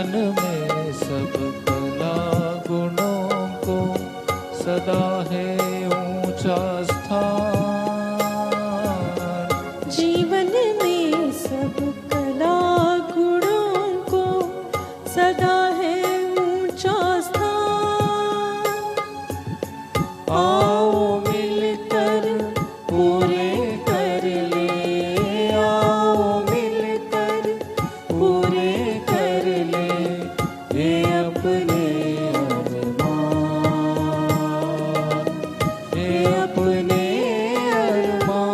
जीवन में सब कला गुणों को सदा है ऊंचा स्थान। जीवन में सब कला गुणों को सदा है ऊंचा स्थान। आओ मिलकर पूरे कर ले, आओ मिलकर पूरे कर ले ये अपने अरमान, ये अपने अरमान।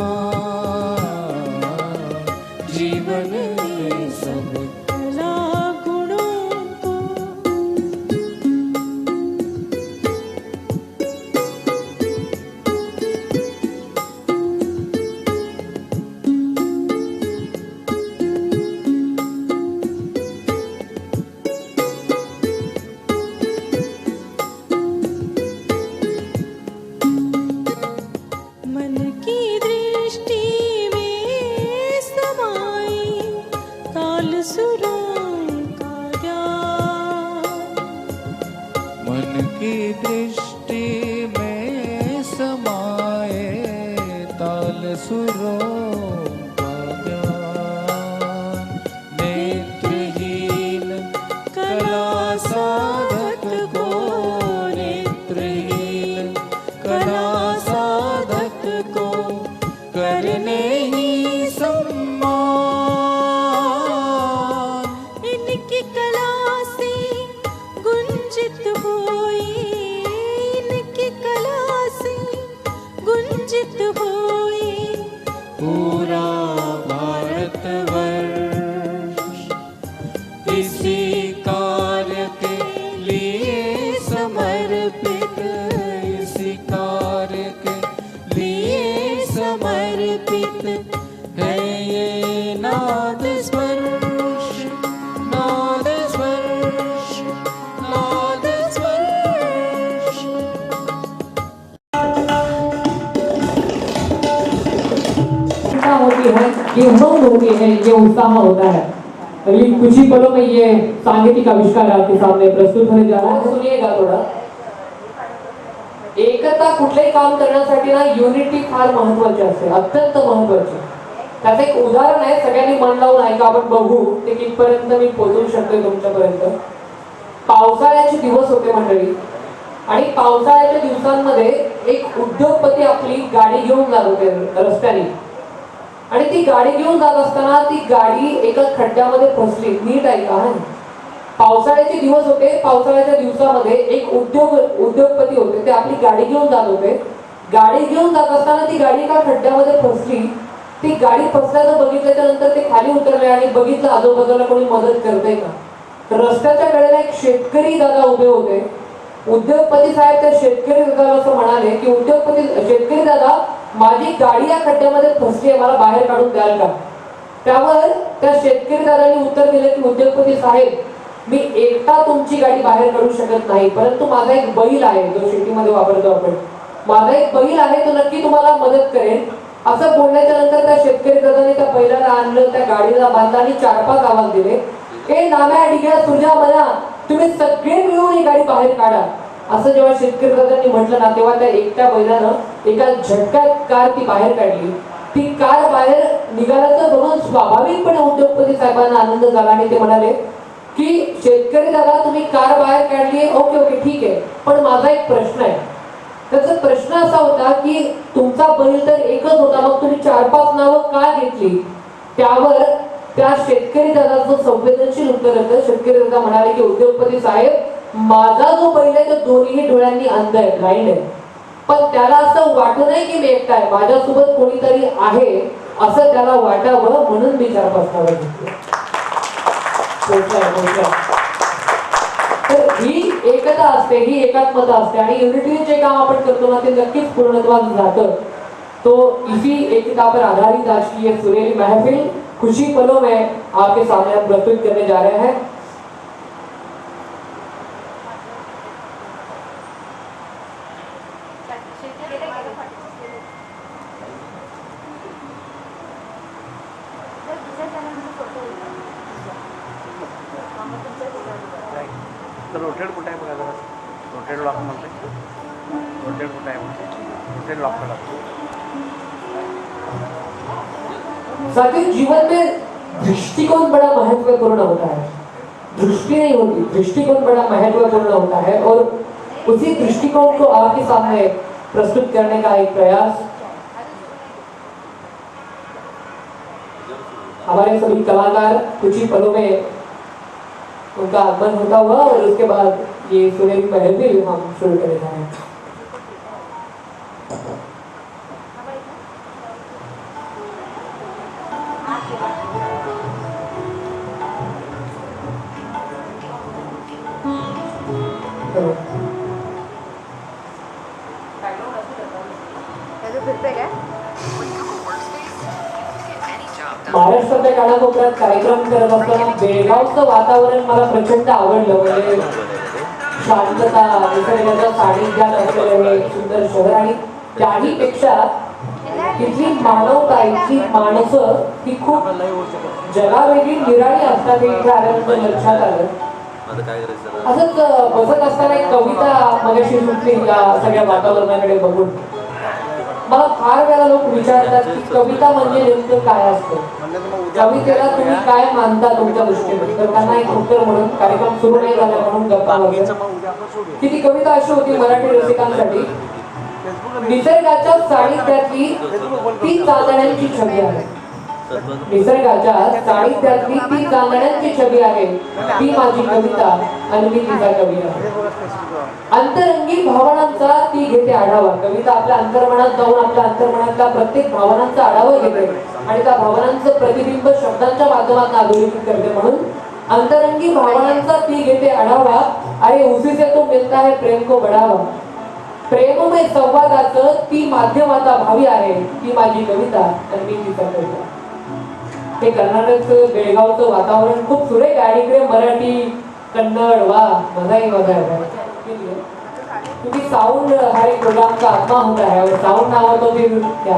जीवन में सब कला गुणों को मन की दृष्टि में समाई ताल सुरों का ज्ञान। मन की दृष्टि में समाए ताल सुरों का ज्ञान। नेत्रहीन कला साधक को, नेत्रहीन कला साधक को करने ही सम्मान। इनकी कला से गुंजित होए, इनकी कला से गुंजित होए पूरा भारतवर्ष इसी कार्य के लिए समर्पित, इसी कार्य के लिए समर्पित है ये नाद स्पर्श, नाद स्पर्श, नाद स्पर्श। चिंता होती है, ये उमंग होती है, ये उत्साह होता है। अगली कुछ ही पलों में ये सांगीतिक आविष्कार आपके सामने प्रस्तुत होने जा रहा है। सुनिएगा थोडा। एकता कुठलेही काम करण्यासाठी ना युनिटी फार महत्वाची असते, अत्यंत महत्वाची। त्याचं एक उदाहरण आहे, सगळ्यांनी मन लावून ऐका, आपण बघू ते कितपर्यंत मी पोहोचू शकतोय तुमच्यापर्यंत। पावसाळ्याचे दिवस होते मंडळी, आणि पावसाळ्याच्या दिवसांमध्ये एक उद्योगपती आपली गाडी घेऊन जात होते रस्त्याने, आणि ती गाडी घेऊन जात असताना ती गाडी एका खड्ड्यामध्ये फसली। नीट ऐका हा। पावसाळ्याचे दिवस होते, पावसाळ्याच्या दिवसामध्ये एक उद्योगपती होते, ते आपली गाडी घेऊन जात होते। गाडी घेऊन जात असताना ती गाडी एका खड्ड्यामध्ये फसली। ती गाडी फसल्याचं बघितल्याच्या नंतर ते खाली उतरले आणि बघितलं आजूबाजूला कोणी मदत करतंय का। तर रस्त्याच्या कडेला एक शेतकरी दादा उभे होते। उद्योगपती साहेब त्या शेतकरी दादाला असं म्हणाले की शेतकरी दादा, माझी गाडी या खड्ड्यामध्ये फसली आहे, मला बाहेर काढून द्याल का। त्यावर त्या शेतकरी दादांनी उत्तर दिले की उद्योगपती साहेब, मी एकटा तुमची गाडी बाहेर काढू शकत नाही, परंतु माझा एक बैल आहे जो शेतीमध्ये वापरतो आपण, माझा एक बैल आहे, तो नक्की तुम्हाला मदत करेल। असं बोलण्याच्या नंतर त्या शेतकरी दादाने त्या बैलाला आणलं, त्या गाडीला बांधलं आणि 4-5 आवाज दिले, ए नाम्या डिग्या तुझ्या मला, तुम्ही सगळे मिळून ही गाडी बाहेर काढा। असं जेव्हा शेतकरी दादांनी म्हटलं ना, तेव्हा त्या एकट्या बैलानं एका झटक्यात कार ती बाहेर काढली। ती कार बाहेर निघाल्याचं बघून स्वाभाविकपणे उद्योगपती साहेबांना आनंद झाला आणि ते म्हणाले की शेतकरी दादा, तुम्ही कार बाहेर काढली, ओके ओके ठीक आहे, पण माझा एक प्रश्न आहे। त्याचा प्रश्न असा होता की तुमचा बैल तर एकच होता, मग तुम्ही 4-5 नावं का घेतली। त्यावर त्या शेतकरी दादाचं संवेदनशील उत्तर होतं। शेतकरी दादा म्हणाले की उद्योगपती साहेब, माझा जो बैल आहे तो दोन्ही डोळ्यांनी अंध आहे, ब्लाइंड आहे, पण त्याला असं वाटू नये की मी एकटा आहे, माझ्यासोबत कोणीतरी आहे असं त्याला वाटावं, म्हणून मी 4-5 नावं घेतली। तर ही एकता असते, ही एकात्मता असते, आणि युनिटी जे काम आपण करतो ना ते नक्कीच पूर्णत्वास जातं। तो इसी एकता पर आधारित आज की ये सुरीली महफिल खुशी पलों में आपके सामने हम प्रस्तुत करने जा रहे हैं। रोटेट कुठे आहे बघा जरा रोटेट लॉक म्हणते रोटेट कुठे आहे म्हणते रोटेट लॉक करा साथियों, जीवन में दृष्टिकोण बड़ा महत्वपूर्ण होता है। दृष्टि नहीं होती, दृष्टिकोण बड़ा महत्वपूर्ण होता है और उसी दृष्टिकोण को आपके सामने प्रस्तुत करने का एक प्रयास हमारे सभी कलाकार कुछ ही पलों में उनका आगमन होता हुआ और उसके बाद ये सुनहरी महफिल हम शुरू कर रहे हैं। महाराष्ट्राच्या कानाकोपऱ्यात कार्यक्रम करत असताना बेळगावचं वातावरण मला प्रचंड आवडलं। म्हणजे शांतता, निसर्गाच्या सानिध्यात असलेलं हे सुंदर शहर आणि त्याही पेक्षा तिथली मानवता, इथली माणसं ही खूप जगावेगळी निराळी असतात हे इथे आल्यानंतर लक्षात आलं। असंच बसत असताना एक कविता मगाशी सुचली या सगळ्या वातावरणाकडे बघून। मला फार वेळा लोक विचारतात की कविता म्हणजे नेमकं काय असतं, कवितेला तुम्ही काय मानता तुमच्या दृष्टीने, तर त्यांना एक उत्तर म्हणून कार्यक्रम सुरू नाही झाला म्हणून गप्पा मारतो की ती कविता अशी होती मराठी रसिकांसाठी, निसर्गाच्या सानिध्यातली ती चांदण्यांची छबी आहे, निसर्गाच्या सानिध्यातली ती चांदण्यांची छबी आहे, ती माझी कविता आणि मी तिचा कवी आहे। अंतरंगी भावनांचा ती घेते आढावा। कविता आपल्या अंतर्मनात जाऊन आपल्या अंतर्मनातल्या प्रत्येक भावनांचा आढावा घेते आणि त्या भावनांचं प्रतिबिंब शब्दांच्या माध्यमातून अधोरेखित करते। म्हणून अंतरंगी भावनांचा ती घेते आढावा, अरे उसी से तो मिलता है प्रेम को बढ़ावा। प्रेममय संवादाचं ती माध्यमाता भावी आहे, ती माझी कविता आणि मी तिचा कविता। हे कर्नाटकचं बेळगावचं वातावरण खूप सुरेख आहे। इकडे मराठी, कन्नड, वा मजाही मजा है क्योंकि साउंड हर एक प्रोग्राम का आत्मा होता है और साउंड ना हो तो फिर क्या।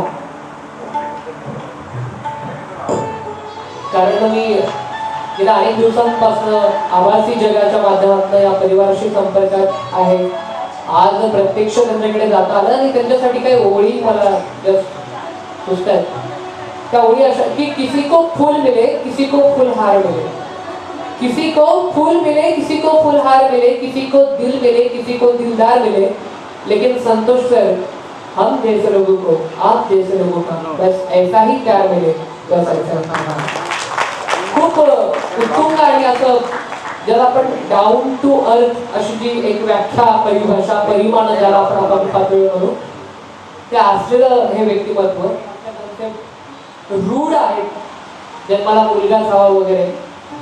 कारण मी गेल्या अनेक दिवसांपासून आभासी जगाच्या माध्यमातून या परिवाराशी संपर्कात आहे। आज प्रत्यक्ष त्यांच्याकडे जाता आलं आणि त्यांच्यासाठी काही ओळी मला जस्ट सुचतात। त्या ओळी अशा की किसी को फूल मिले किसी को फूलहार मिले, किसी को फूल मिले किसी को फूलहार मिले, किसी को दिल मिले किसी को दिलदार मिले, लेकिन संतोष सर हम जैसे लोगों को, आप जैसे लोगों का बस ऐसा ही प्यार मिले, बस ऐसा। खूप उत्तुंग आणि असं ज्याला आपण डाऊन टू अर्थ अशी जी एक व्याख्या, परिभाषा, परिमाण ज्याला आपण पातळी म्हणू, ते असलेलं हे व्यक्तिमत्व रूढ आहे, जन्माला मुलगा असावा वगैरे।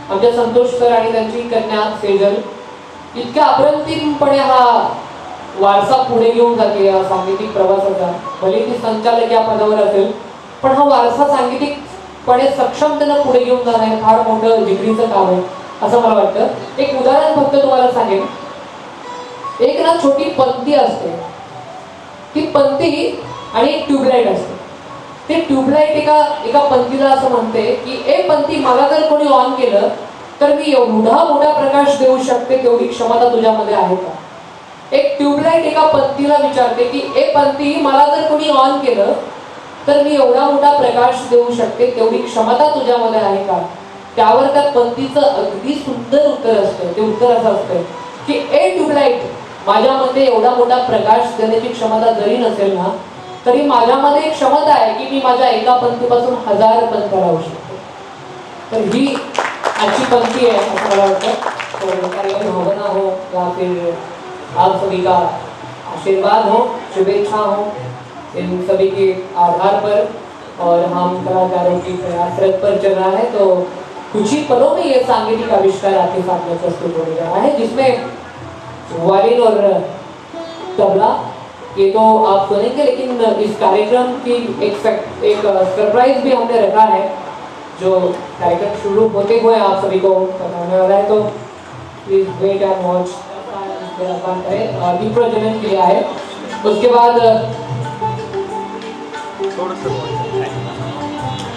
आमच्या संतोष सर आणि त्यांची कन्या सेजल इतक्या अप्रतिमपणे हा वारसा पुढे घेऊन जाते या सांगीतिक प्रवासाचा। भले ती संचालक या पदावर असेल पण हा वारसा सांगीतिकपणे सक्षमतेने पुढे घेऊन जाणं हे फार मोठं जिगरीचं काम आहे असं मला वाटतं। एक उदाहरण फक्त तुम्हाला सांगेन। एक ना छोटी पंती असते, ती पंती आणि एक ट्यूबलाईट असते। ते ट्यूबलाईट एका पंतीला असं म्हणते की ए पंती, मला जर कोणी ऑन केलं तर मी एवढा मोठा प्रकाश देऊ शकते, तेवढी क्षमता तुझ्यामध्ये आहे का। एक ट्यूबलाईट एका पंतीला विचारते की ए पंती, मला जर कोणी ऑन केलं तर मी एवढा मोठा प्रकाश देऊ शकते, तेवढी क्षमता तुझ्यामध्ये आहे का। त्यावर त्या पंतीचं अगदी सुंदर उत्तर असतं। ते उत्तर असं असतं की ए ट्यूबलाईट, माझ्यामध्ये एवढा मोठा प्रकाश देण्याची क्षमता जरी नसेल ना, तरी माझ्यामध्ये एक क्षमता आहे की मी माझ्या एका पंक्तीपासून 1000 पंक्त्या लावू शकतो। तर ही आजची पंक्ती आहे असं मला वाटतं। भावना हो या फिर आप सभी का आशीर्वाद हो, शुभेच्छा हो, इन सभी के आधार पर और हम कलाकारों की प्रयासरत पर चल रहा है। तो कुछ ही पलों में ये सांगीतिक आविष्कार आपके सामने प्रस्तुत होने जा रहा है, जिसमें वायलिन और तबला ये तो आप सुनेंगे, लेकिन इस कार्यक्रम की एक सरप्राइज भी हमने रखा है जो कार्यक्रम शुरू होते हुए आप सभी को बताने वाला है। तो प्लीज वेट एंड वॉच। दीप प्रज्वलन किया है, उसके बाद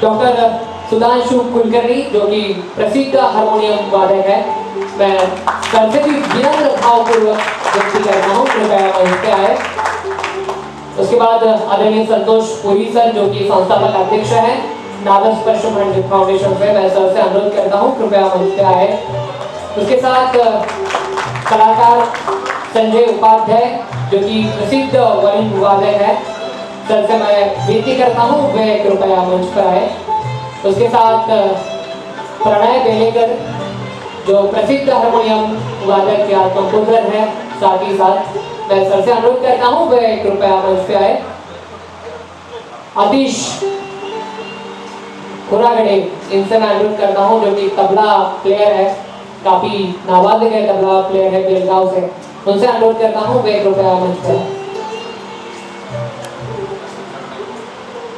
डॉक्टर सुधांशु कुलकर्णी जो कि प्रसिद्ध हारमोनियम वादक है, मैं सर से भी विनम्र भावपूर्वक विनती करता हूँ कृपया मंच पे आए। उसके बाद आदरणीय संतोष पुरी सर जो कि संस्थापक अध्यक्ष हैं नागर स्पर्श फाउंडेशन से, मैं सर से अनुरोध करता हूँ कृपया मंच पे आए। उसके साथ कलाकार संजय उपाध्याय जो कि प्रसिद्ध वरिष्ठ वादक है, सर से मैं विनती करता हूँ वे कृपया मंच पर आए। उसके साथ प्रणय बेलेकर जो प्रसिद्ध हारमोनियम वादक या कंपोजर है, साथ ही साथ मैं सर से अनुरोध करता हूँ वे कृपया मंच पे आए। आतिश खुरागड़े, इनसे मैं अनुरोध करता हूँ जो कि तबला प्लेयर है, काफी नाबालिग है, तबला प्लेयर है बेलगांव से, उनसे अनुरोध करता हूँ वे कृपया मंच पे आए।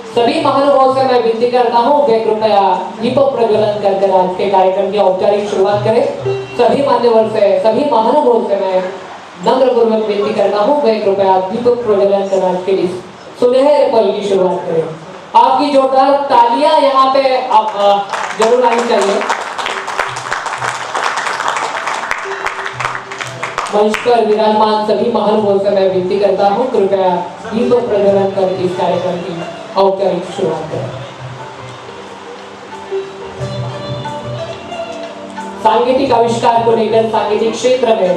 सभी महानुभावों से मैं विनती करता हूँ वे कृपया दीप प्रज्वलन कर आज के कार्यक्रम की औपचारिक शुरुआत करें। सभी मान्यवर से, सभी महानुभावों से मैं नम्रपूर्वक विनती करता हूँ वे कृपया दीप प्रज्वलन कर आज के इस सुनहरे पल की शुरुआत करें। आपकी जोरदार तालियां यहाँ पे जरूर आनी चाहिए। मंच पर विराजमान सभी महानुभावों से मैं विनती करता हूँ कृपया दीप प्रज्वलन कर इस कार्यक्रम की औपचारिक शुरुआत करें। सांगीतिक आविष्कार को लेकर सांगीतिक क्षेत्र में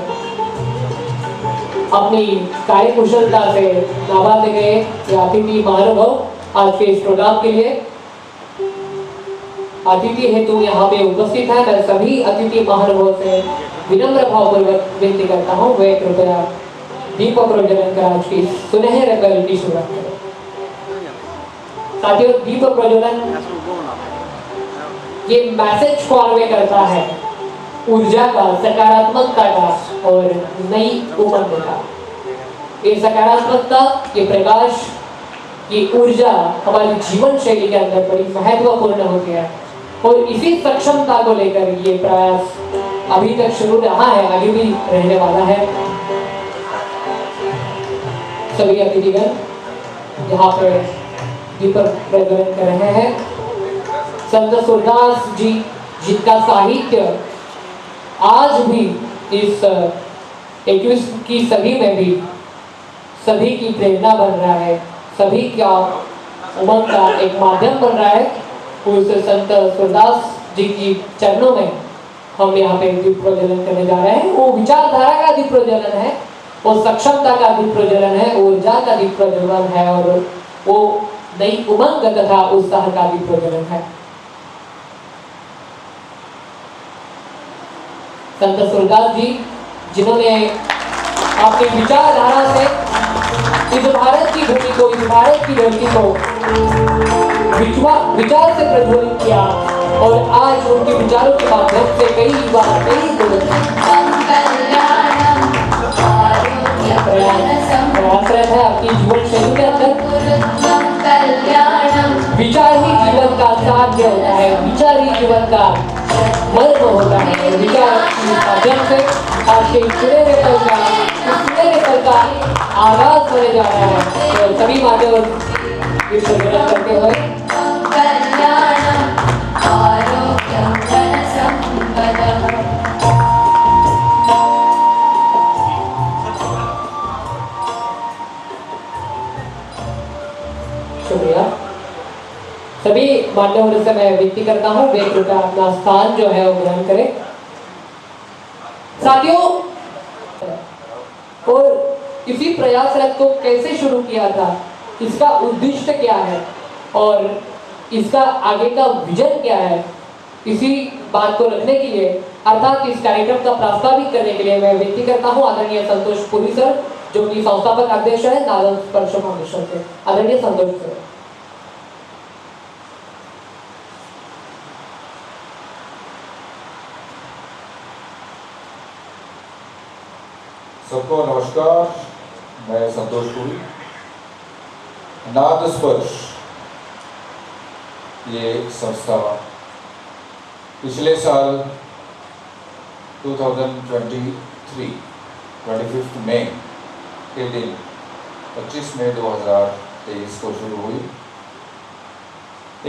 अपनी कार्य कुशलता से नाबाद गए अतिथि महानुभाव आज के इस प्रोग्राम के लिए अतिथि हेतु यहाँ पे उपस्थित है। मैं सभी अतिथि महानुभाव से विनम्र भावपूर्वक विनती करता हूँ वे कृपया दीप प्रज्वलन कर आज की सुनहरे पल की शुरुआत करें। साथियों, दीप प्रज्वलन ये मैसेज कॉन्वे करता है ऊर्जा का, सकारात्मकता का और नई उमंग का। ये सकारात्मकता, ये प्रकाश, ये ऊर्जा हमारी जीवन शैली के अंदर बड़ी महत्वपूर्ण होती है और इसी सक्षमता को लेकर ये प्रयास अभी तक शुरू रहा है, आगे भी रहने वाला है। सभी अतिथिगण यहाँ पे दीप प्रज्वलन कर रहे हैं। संत सूरदास जी जिनका साहित्य आज भी इस 21वीं की सदी में भी सभी की प्रेरणा बन रहा है, सभी का उमंग का एक माध्यम बन रहा है। उस संत सूरदास जी की चरणों में हम यहाँ पे दीप प्रज्वलन करने जा रहे हैं। वो विचारधारा का दीप प्रज्वलन है, वो सक्षमता का दीप प्रज्वलन है, ऊर्जा का दीप प्रज्वलन है और वो नई उमंग तथा उत्साह का दीप प्रज्वलन है। संत सूरदास जी जिन्होंने अपनी विचारधारा से इस भारत की भूमि को, इस भारत की धरती को विचार से प्रज्वलित किया और आज उनके विचारों के माध्यम से कई बार प्रयासरत है अपनी जीवन शैली के अंदर। विचार ही जीवन का साध्य होता है, विचार ही जीवन का मर्म होता है। विचार के माध्यम से आज के सुनहरे पल का आगाज होने जा रहा है। तो सभी माध्यम करते हुए शुक्रिया। सभी मान्यवरों से मैं विनती करता हूँ वे कृपया अपना स्थान जो है वो ग्रहण करें। साथियों, और इसी प्रयासरत को कैसे शुरू किया था, इसका उद्देश्य क्या है और इसका आगे का विजन क्या है, इसी बात को रखने के लिए अर्थात इस कार्यक्रम का प्रास्ताविक करने के लिए मैं विनती करता हूँ आदरणीय संतोष पुरी सर जो कि संस्थापक अध्यक्ष है नागल स्पर्श फाउंडेशन से। आदरणीय संतोष सर। सबको नमस्कार, मैं संतोष पुरी। नाद स्पर्श ये संस्था पिछले साल 2023 25 मई के दिन 25 मई 2023 को शुरू हुई।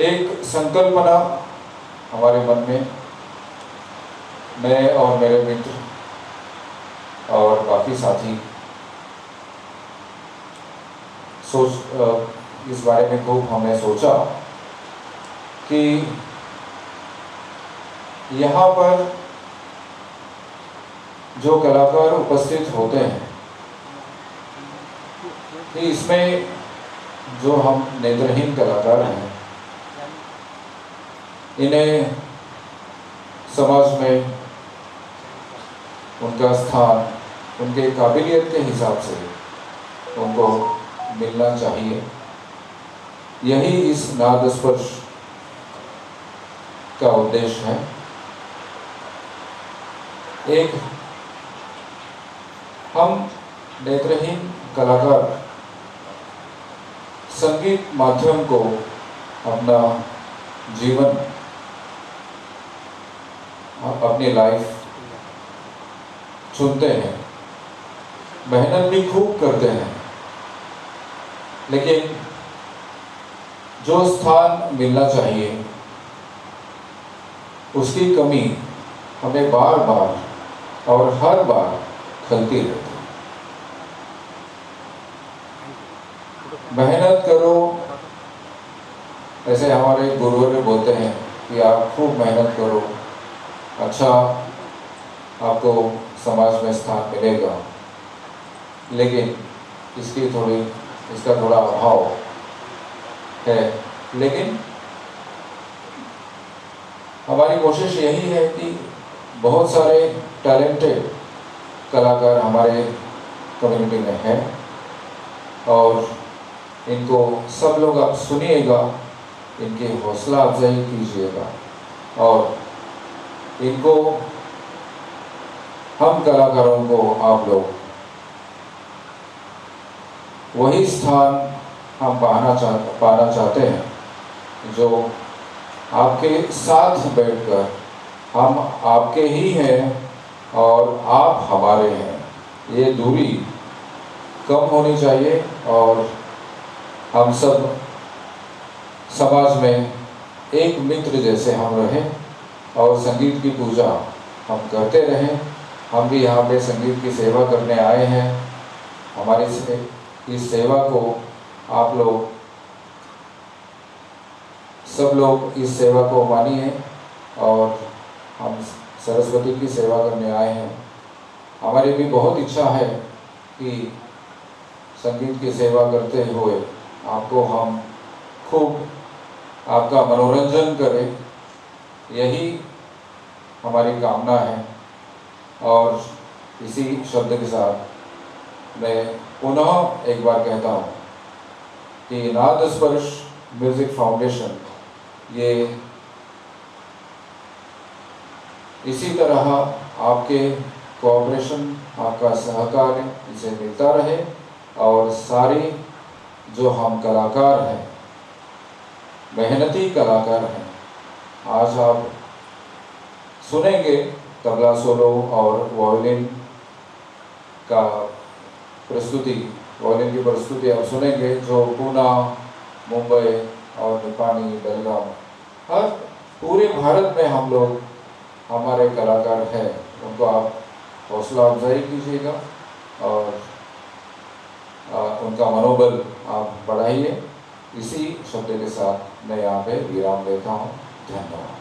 एक संकल्पना हमारे मन में, मैं और मेरे मित्र बाकी साथी इस बारे में खूब हमने सोचा कि यहाँ पर जो कलाकार उपस्थित होते हैं कि इसमें जो हम नेत्रहीन कलाकार हैं इन्हें समाज में उनका स्थान उनके काबिलियत के हिसाब से उनको मिलना चाहिए। यही इस नाद स्पर्श का उद्देश्य है। एक हम नेत्रहीन कलाकार संगीत माध्यम को अपना जीवन अपनी लाइफ चुनते हैं, मेहनत भी खूब करते हैं, लेकिन जो स्थान मिलना चाहिए उसकी कमी हमें बार बार और हर बार खलती रहती है। मेहनत करो, ऐसे हमारे गुरुवर्य बोलते हैं कि आप खूब मेहनत करो, अच्छा आपको समाज में स्थान मिलेगा, लेकिन इसका थोड़ा अभाव है। लेकिन हमारी कोशिश यही है कि बहुत सारे टैलेंटेड कलाकार हमारे कम्युनिटी में हैं और इनको सब लोग आप सुनिएगा, इनकी हौसला अफजाई कीजिएगा और इनको हम कलाकारों को आप लोग वही स्थान हम पाना चाहते हैं जो आपके साथ बैठकर हम आपके ही हैं और आप हमारे हैं, ये दूरी कम होनी चाहिए और हम सब समाज में एक मित्र जैसे हम रहें और संगीत की पूजा हम करते रहें। हम भी यहाँ पे संगीत की सेवा करने आए हैं। हमारी इस सेवा को आप लोग सब लोग इस सेवा को मानिए और हम सरस्वती की सेवा करने आए हैं। हमारी भी बहुत इच्छा है कि संगीत की सेवा करते हुए आपको हम खूब आपका मनोरंजन करें, यही हमारी कामना है। और इसी शब्द के साथ मैं पुनः एक बार कहता हूँ कि नाद स्पर्श म्यूजिक फाउंडेशन ये इसी तरह आपके कोऑपरेशन, आपका सहकार इसे मिलता रहे और सारी जो हम कलाकार हैं, मेहनती कलाकार हैं, आज आप सुनेंगे तबला सोलो और वायलिन की प्रस्तुति आप सुनेंगे जो पूना, मुंबई और निपानी, बेलगाम, हर पूरे भारत में हम लोग हमारे कलाकार हैं, उनको आप हौसला अफजाई कीजिएगा और उनका मनोबल आप बढ़ाइए। इसी शब्द के साथ मैं यहाँ पे विराम देता हूँ। धन्यवाद।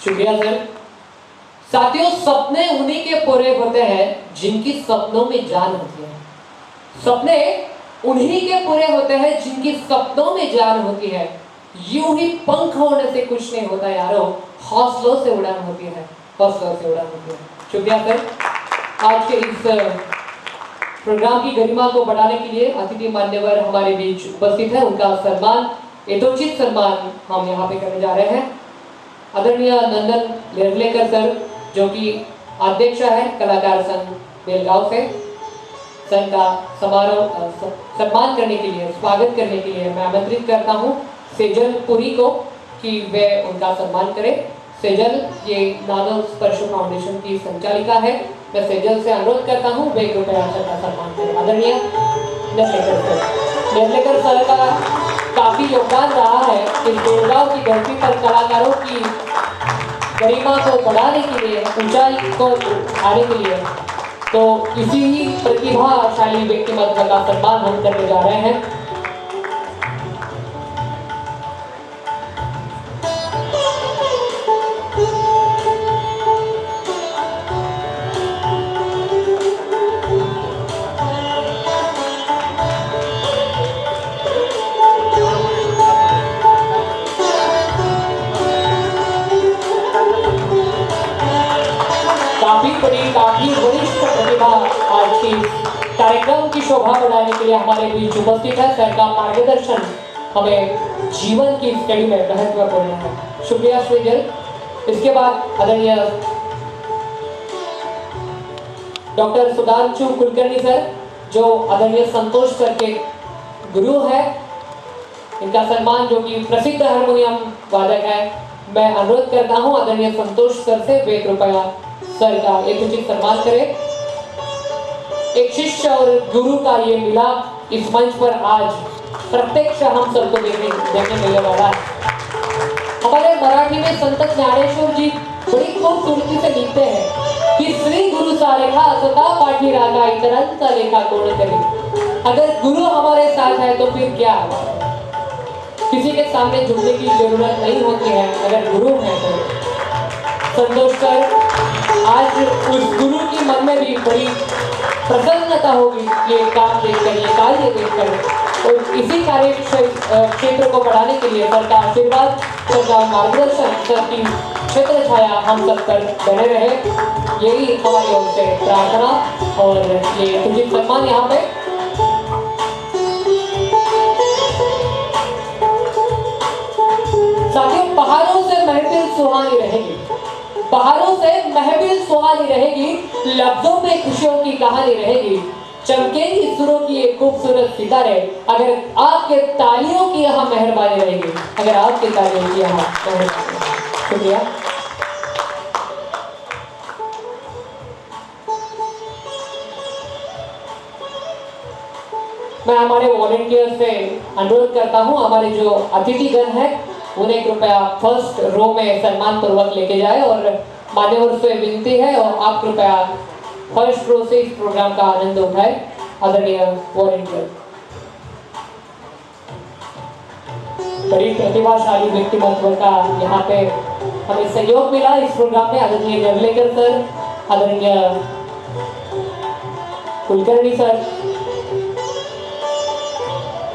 शुक्रिया सर। साथियों, सपने उन्हीं के पूरे होते हैं जिनकी सपनों में जान होती है। सपने उन्हीं के पूरे होते हैं जिनकी सपनों में जान होती है। यूं ही पंख होने से कुछ नहीं होता यारों, हौसलों से उड़ान होती है, हौसलों से उड़ान होती है। शुक्रिया सर। आज के इस प्रोग्राम की गरिमा को बढ़ाने के लिए अतिथि मान्यवर हमारे बीच उपस्थित है, उनका सम्मान, यथोचित सम्मान हम यहाँ पे करने जा रहे हैं। आदरणीय नंदन लेरलेकर सर, जो कि अध्यक्ष है कलाकार संघ बेलगांव से, संघ का सम्मान करने के लिए, स्वागत करने के लिए मैं आमंत्रित करता हूँ सेजल पुरी को कि वे उनका सम्मान करें। सेजल ये नाद स्पर्श फाउंडेशन की संचालिका है। मैं सेजल से अनुरोध करता हूँ वे कृपया सर का सम्मान करें। आदरणीय लेरलेकर सर का काफी योगदान रहा है इस बेलगांव की धरती पर कलाकारों की गरिमा को बढ़ाने के लिए, ऊंचाई को आने के लिए, तो इसी ही प्रतिभाशाली व्यक्तिमत्व का सम्मान हम करने जा रहे हैं। काफी वरिष्ठ प्रतिभा आज की कार्यक्रम की शोभा बढ़ाने के लिए हमारे बीच उपस्थित है। सर का मार्गदर्शन हमें जीवन की स्टडी में महत्वपूर्ण है। शुक्रिया श्रीजल। इसके बाद आदरणीय डॉक्टर सुधांशु कुलकर्णी सर, जो आदरणीय संतोष सर के गुरु है, इनका सम्मान, जो कि प्रसिद्ध हारमोनियम वादक है, मैं अनुरोध करता हूं आदरणीय संतोष सर से वे कृपया सर का एक उचित सम्मान करें। एक शिष्य और गुरु का ये मिलाप इस मंच पर आज प्रत्यक्ष हम सबको देखने मिलने वाला है। हमारे मराठी में संत ज्ञानेश्वर जी बड़ी खूबसूरती से लिखते हैं कि श्री गुरु सारेखा सता पाठी रागा इतरांचा लेखा कोण करे। अगर गुरु हमारे साथ है तो फिर क्या, किसी के सामने झुकने की जरूरत नहीं होती है अगर गुरु है तो। संतोष सर, आज उस गुरु की मन में भी बड़ी प्रसन्नता होगी ये काम देखकर, ये कार्य देखकर, और इसी कार्य क्षेत्र को बढ़ाने के लिए सर का आशीर्वाद, सर का मार्गदर्शन, सर की क्षेत्र छाया हम सब पर बने रहे, यही हमारी ओर से प्रार्थना। और ये उचित सम्मान यहाँ पे साथियों, पहाड़ों से महफिल सुहानी रहेगी, पहाड़ों से महफिल सुहानी रहेगी, लफ्जों में खुशियों की कहानी रहेगी, चमकेंगी सुरों की एक खूबसूरत सितारे अगर आपके तालियों की यहाँ मेहरबानी रहेगी, अगर आपके तालियों की यहाँ मेहरबानी। शुक्रिया। मैं हमारे वॉलंटियर से अनुरोध करता हूँ, हमारे जो अतिथिगण हैं उन्हें कृपया फर्स्ट रो में सम्मान पूर्वक लेके जाए, और मान्यवर से विनती है और आप कृपया फर्स्ट रो से इस प्रोग्राम का आनंद उठाए। आदरणीय वॉलंटियर, बड़ी प्रतिभाशाली व्यक्तिमत्व का यहाँ पे हमें सहयोग मिला इस प्रोग्राम में। आदरणीय जगलेकर सर, आदरणीय कुलकर्णी सर,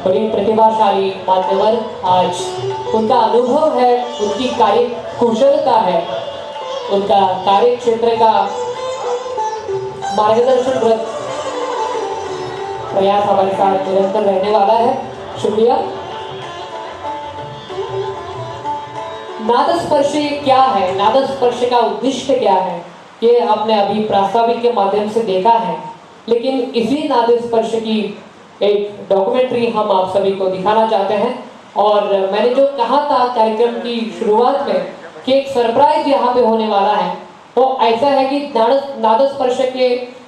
बड़ी प्रतिभाशाली मान्यवर, आज उनका अनुभव है, उनकी कार्य कुशलता है, उनका कार्य क्षेत्र का मार्गदर्शन प्रयास हमारे साथ निरंतर रहने वाला है। शुक्रिया। नादस्पर्शी क्या है, नादस्पर्श का उद्देश्य क्या है, ये आपने अभी प्रास्ताविक के माध्यम से देखा है, लेकिन इसी नादस्पर्श की एक डॉक्यूमेंट्री हम आप सभी को दिखाना चाहते हैं। और मैंने जो कहा था कार्यक्रम की शुरुआत में कि एक सरप्राइज यहाँ पे होने वाला है, वो ऐसा है कि नादस्पर्श के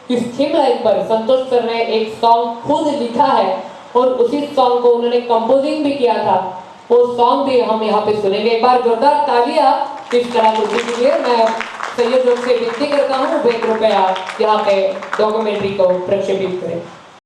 इस थीम लाइन पर संतोष सर ने एक सॉन्ग खुद लिखा है और उसी सॉन्ग को उन्होंने कंपोजिंग भी किया था। वो सॉन्ग भी हम यहाँ पे सुनेंगे। एक बार जोरदार तालियां इस कलाकृति के लिए। मैं संयोजक से विनती करता हूँ वे कृपया यहाँ पे डॉक्यूमेंट्री को प्रक्षेपित करें।